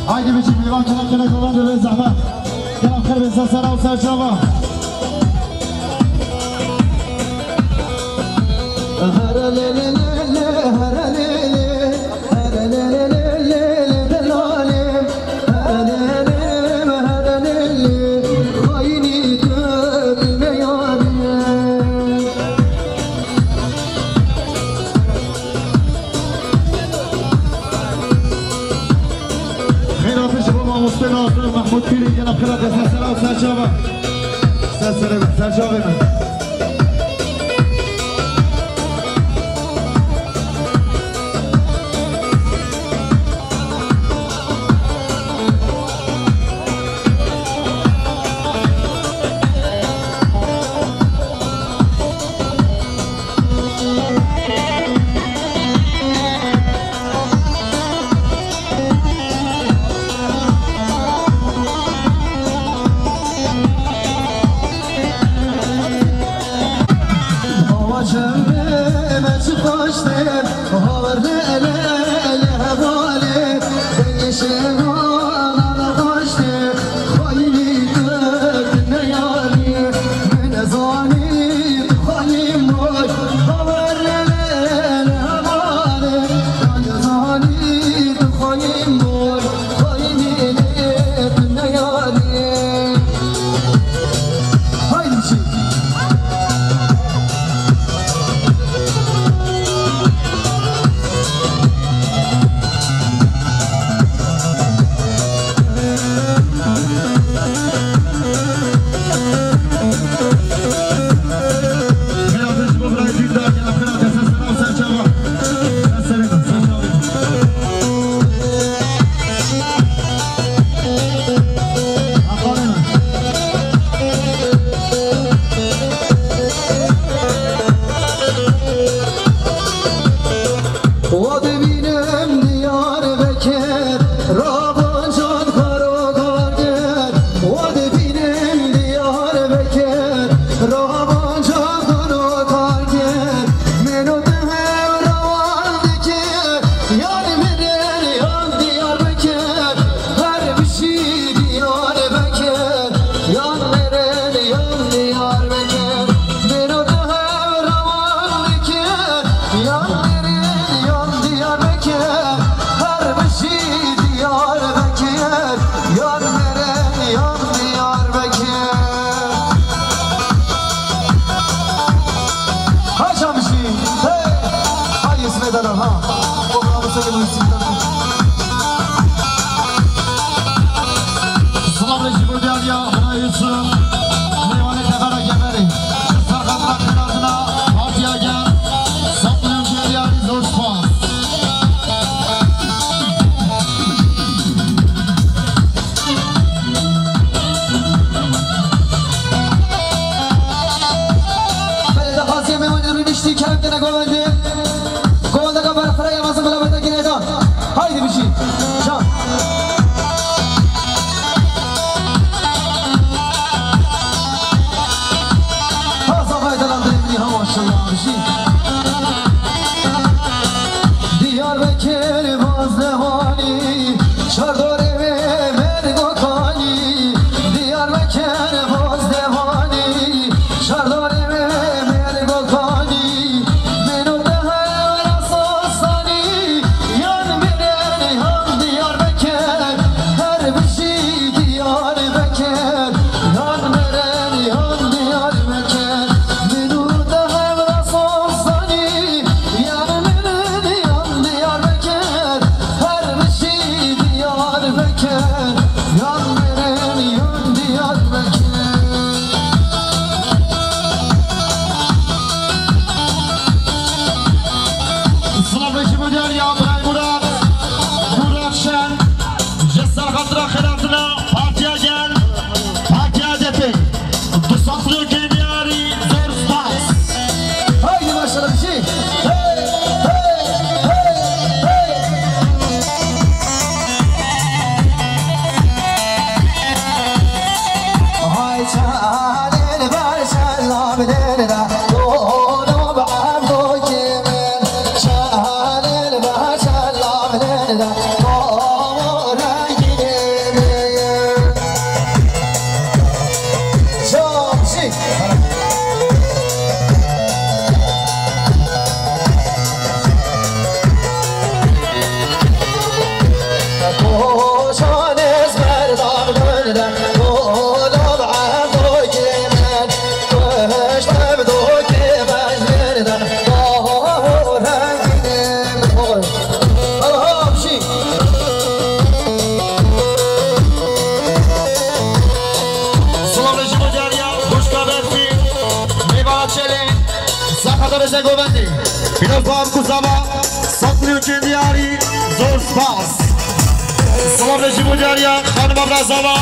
haydi biçim divan kelam kelam olan da ve zahmet kelam kır ve sasara ve sarşava محمود پیری جناب خیرات سرسره و سرشابه سرشابه من Chardonnay, Melgokani, Meno پیروز با هم کوزاوا 100 میلیون کندیاری زور سپاس سلام رژیم مجاریا خانم ابرازاوا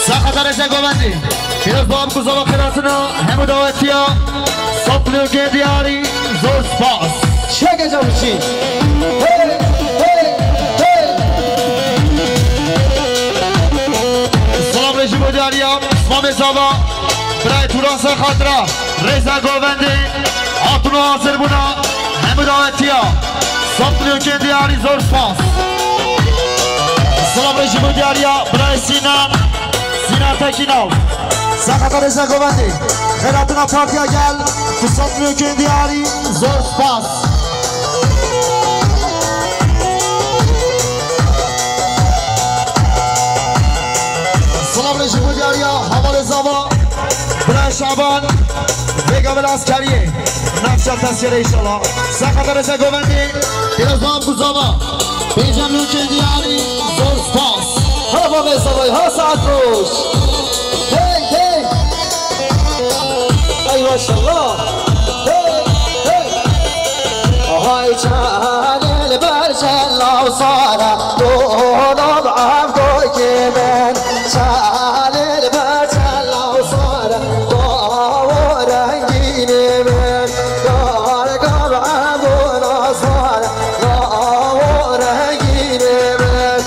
ساخت رشا گوبندی پیروز با هم کوزاوا خیراتنا همو دعوتیا 100 میلیون کندیاری زور سپاس چه جامشی سلام رژیم مجاریا اسمام زاوا برای تورانسا خاطرا رضا گوبندی آتونو حاضر بونا همو دعوتیا 100 میلیون کندیاری زور سپاس سلام رژیم مجاریا برای سینا تکینال ساخت رضا گوبندی خیراتنا پارتیا گل تو 100 میلیون کندیاری زور سپاس سلام رژیم مجاریا حوال زاوا برای شعبان بگا بل عسکریه نفشل تسکره ایشالا ساخت رضا گوبندی پیروز با هم کوزاوا 5 میلیون کندیاری زور سپاس ها با زاوای ها ساعت روش هی ای ماشاءالله هاي كان البرشل لو صار طول عمرك من كان البرشل لو صار طول رنجين من قال عمرنا صار طول رنجين من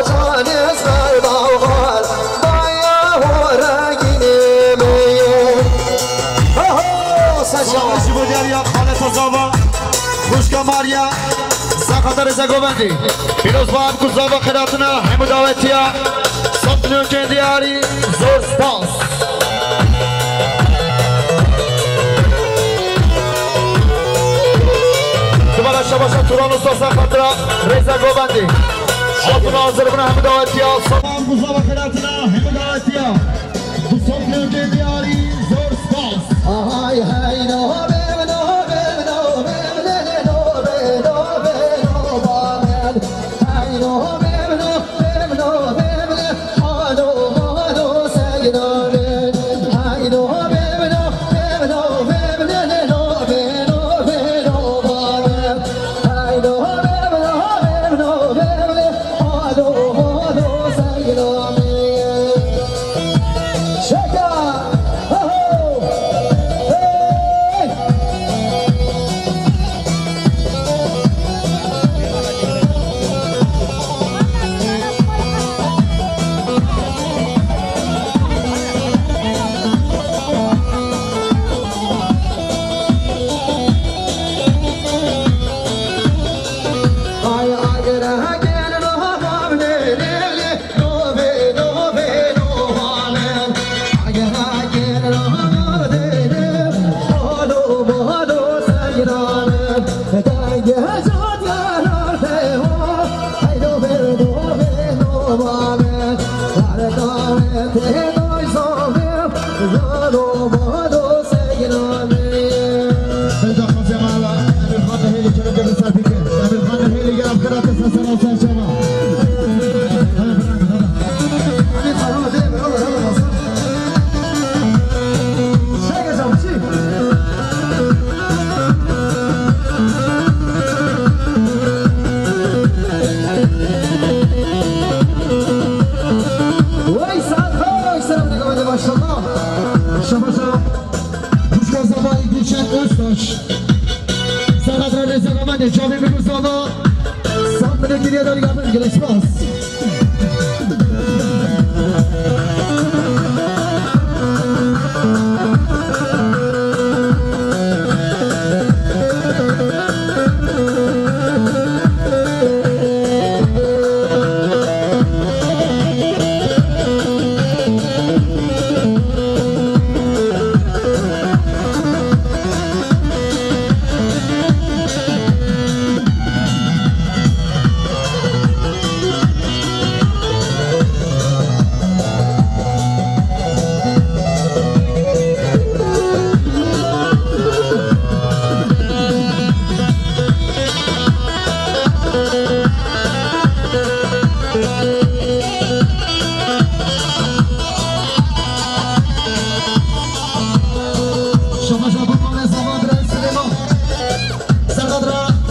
كان يسمر بوغال ضياه رنجين من سلام رژیم مجاریا خالد زاوا خوشگا ماریا ساخت رضا گوبندی پیروز با هم کوزاوا خیراتنا همو دعوتیا 100 میلیون کندیاری زور سپاس دوباره شباشا توران استاسا خاطرا رضا گوبندی آتونو حاضر بونا همو دعوتیا سلام کوزاوا خیراتنا همو دعوتیا 100 میلیون کندیاری زور سپاس هاي هاي نو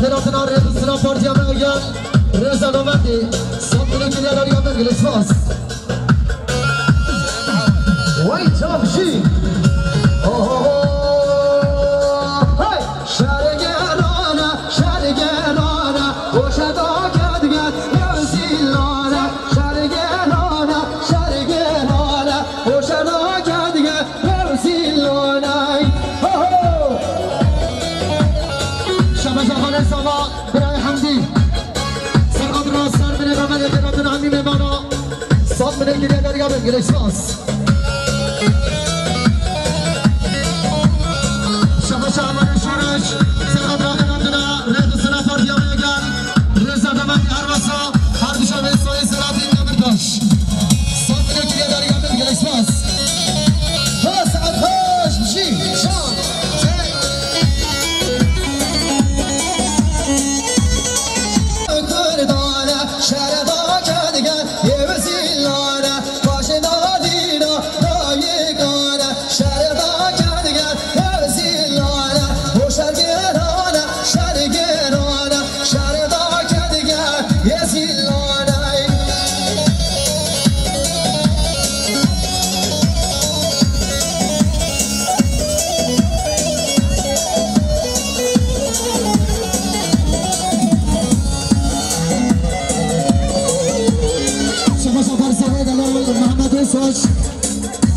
خیراتنا رئیسنا پارتیا میگن رضا نومندی صبر که داری یا بگل اساس وای چابشی های شرگرانا شرگرانا وشدا کدگت یوزیلانا شرگرانا شرگرانا وشدا کدگت یوزیلانا شبش خانه سوا برای حمدی سرقات راستر من رمضان خیراتون عمی میمانا صاد من گریه داری یا بگل اساس شامل شورش سرقت را خیراتنا رئیسنا پارتیا میگن رضا نومندی ارباسا هر دوشان ایسای سراتی نمیرداش صاد من گریه داری یا بگل اساس ها سعد خوش بشی شام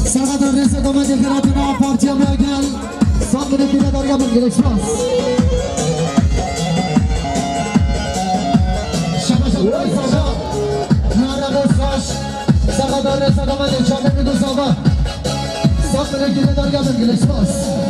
سرقت رئیس دومد خیراتنا پارتیا میگن صاد من گریه داری یا بگل اساس شبش رئیسنا نارد اساس سرقت رئیس دومد چاله میدو سابا صاد من گریه داری یا بگل اساس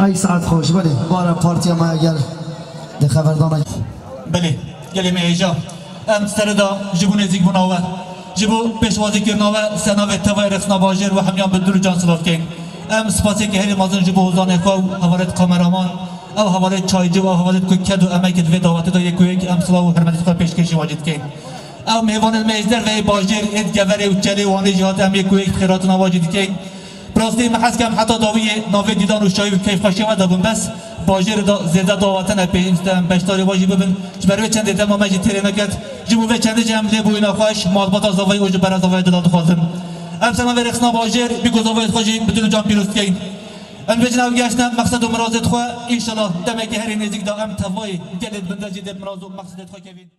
ای ساعت خوش بله بارا پارتیا ما اگر ده خبردانه بله گلی میجا ام سردا جبو نزیک بناوه جبو پیشوازی کرناوه سناوه توای رسنا باجر و همیان بدر جان سلاف کن ام سپاسی که هری مازن جبو حوزان اخوا حوالت کامرامان او حوالت چایجو و حوالت کوکد و امکت و دعوت دا یکویک ام سلاف و حرمتی خود پیشکشی واجد کن او میوان المیزدر و باجر اد گوره و چلی وانی جهات ام یکویک خیراتنا واجد کن براستی محس کم حتی داوی ناوی دیدان و شایی و کیف خاشی و دابون بس باجر زیده دعوتن اپی بشتاری واجی ببین جبروی چند دیدم ما مجی تیره نکد جبو و چند جمع لی بوینا خوش مالبات زاوی اوج بر زاوی دلات خالدن ام سنا و رخصنا باجر بگو زاوی خوشی بدون جان پیروز کین ام بجناب گشتن مقصد و مرازت خو ان شاء الله دمکی هری نزدیک دا ام توای دلت بندازید مرازو مقصدت خو کوین